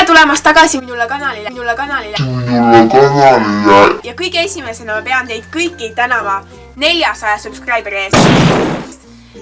tulemast tagasi minule kanalile. Ja kõige esimesena ma pean teid kõiki tänama 400 subscriberi eest.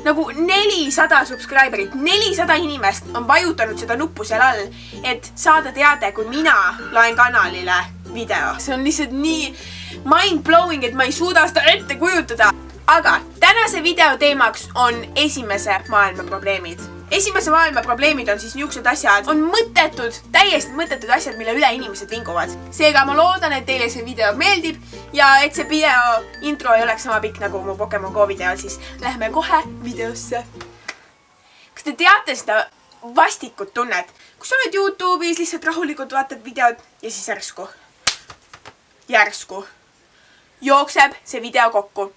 Nagu 400 subscriberit, 400 inimest on vajutanud seda nuppu seal all, et saada teada, kui mina laen kanalile video. See on lihtsalt nii mind-blowing, et ma ei suuda seda ette kujutada. Aga tänase video teemaks on esimese maailma probleemid. Esimese maailma probleemid on siis niisugused asjad, on mõttetud, täiesti mõttetud asjad, mille üle inimesed vinguvad. Seega ma loodan, et teile see video meeldib ja et see video intro ei oleks sama pikk nagu mu Pokemon Go videol, siis lähme kohe videosse. Kas te teate seda vastikut tunnet? Kui sa oled YouTube'is, lihtsalt rahulikult vaatad videod ja siis järsku jookseb see video kokku.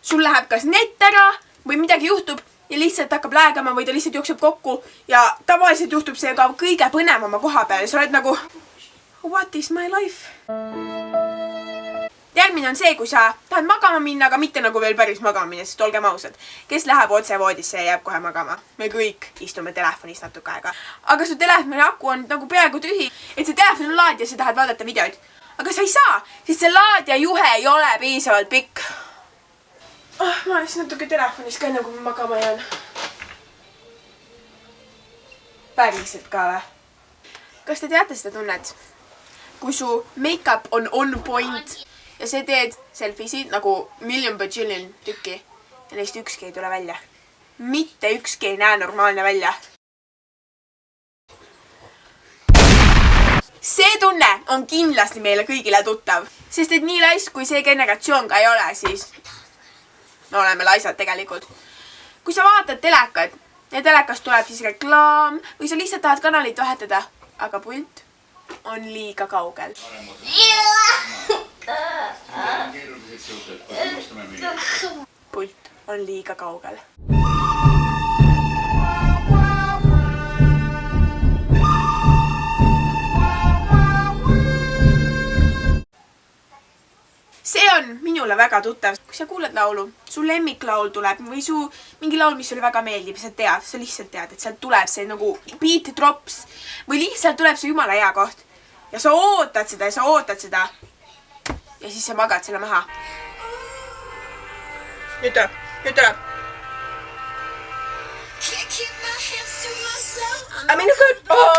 Sul läheb kas net ära või midagi juhtub ja lihtsalt hakkab läägama või ta lihtsalt jookseb kokku ja tavaliselt juhtub see ka kõige põnevama koha peal ja sa oled nagu what is my life? Järgmine on see, kui sa tahad magama minna, aga mitte nagu veel päris magamine, sest olgem ausad. Kes läheb otse voodisse ja jääb kohe magama? Me kõik istume telefonis natuke aega. Aga su telefoni aku on nagu peaaegu tühi, et see telefon on laadija, sa tahad vaadata videoid. Aga sa ei saa, sest see laadija juhe ei ole piisavalt pikk. Ma olen siis natuke telefonis ka enne, kui ma magama jään. Päriselt ka või? Kas te teate seda tunnet? Kui su make-up on point ja see teed selfisid nagu million bajillion tükki ja neist ükski ei tule välja. Mitte ükski ei näe normaalne välja. See tunne on kindlasti meile kõigile tuttav, sest et nii laisk kui see generatsioon ka ei ole, siis me oleme laisad tegelikult. Kui sa vaatad telekat ja telekast tuleb siis reklaam või sa lihtsalt tahad kanalit vahetada, aga pult on liiga kaugel. Pult on liiga kaugel. See on minule väga tuttav. Kui sa kuuled laulu, su lemmiklaul tuleb või su mingi laul, mis sulle väga meeldib, sa lihtsalt tead, et sealt tuleb see nagu beat drops või lihtsalt tuleb see jumala hea koht. Ja sa ootad seda ja siis sa magad selle maha. Nüüd tuleb.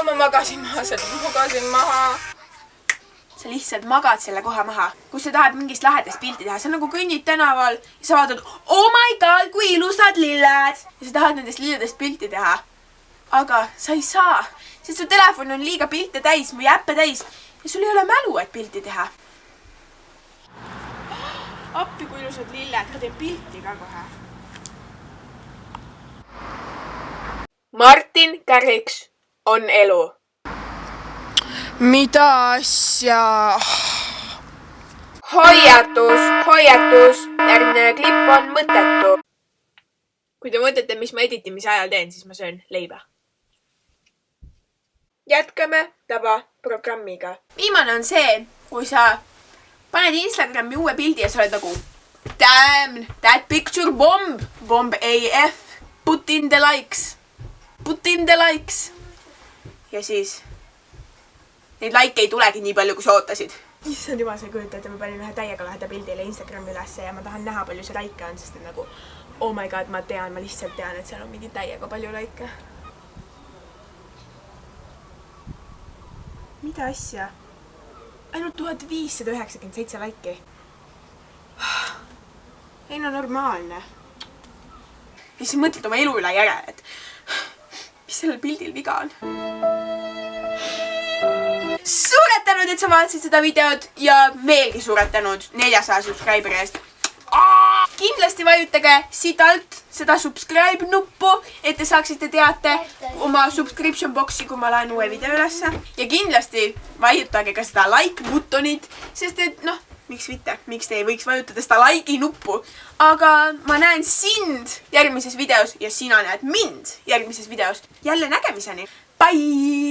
Ma magasin maha. Sa lihtsalt magad selle koha maha. Kui sa tahad mingist lahedast pilti teha, sa nagu kõnnid tänaval ja sa vaatad, oh my god, kui ilusad lilled. Ja sa tahad nendest lilledest pilti teha. Aga sa ei saa, sest su telefon on liiga pilte täis või äppe täis ja sul ei ole mälu, et pilti teha. Appi, kui ilusad lilled, ma teen pilti ka kohe. Martin Garrix on elu. Mida asja? Hoiatus, järgmine klipp on mõttetu. Kui te mõtlete, mis ma editimise ajal teen, siis ma söön leiba. Jätkame tavaprogrammiga. Viimane on see, kui sa paned Instagrami uue pildi ja sa oled nagu damn, that picture bomb AF, put in the likes. Ja siis neid like ei tulegi nii palju, kui sa ootasid. Issand juba, sa kujuta, et ma panin ühe täiega laheda pildile Instagrami ülesse ja ma tahan näha, palju see like on, sest et nagu oh my god, ma lihtsalt tean, et seal on mingi täiega palju like. Mida asja? Ainult 1597 like'i. Ei no normaalne. Ja siis mõtled oma elu üle järele, et mis sellel pildil viga on. Suured tänud, et sa vaatasid seda videot ja veelgi suured tänud 400 subscriberi eest. Kindlasti vajutage siit alt seda subscribe nuppu, et te saaksite teate oma subscription boxi, kui ma laen uue video ülesse. Ja kindlasti vajutage ka seda like buttonit, sest et miks mitte, miks te ei võiks vajutada seda like'i nuppu. Aga ma näen sind järgmises videos ja sina näed mind järgmises videos. Jälle nägemiseni. Bye!